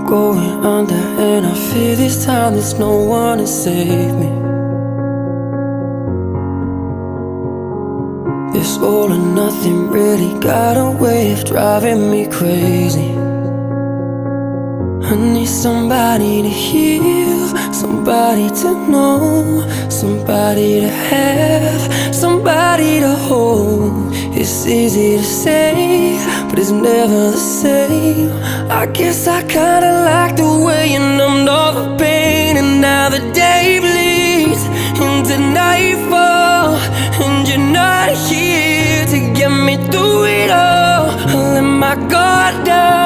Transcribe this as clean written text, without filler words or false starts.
going under, and I fear this time there's no one to save me. This all or nothing really got a way of driving me crazy. I need somebody to heal, somebody to know, somebody to have, somebody to hold. It's easy to say, but it's never the same. I guess I kinda like the way you numbed all the pain, and now the day bleeds into nightfall, and you're not here to get me through it all. I let my guard down,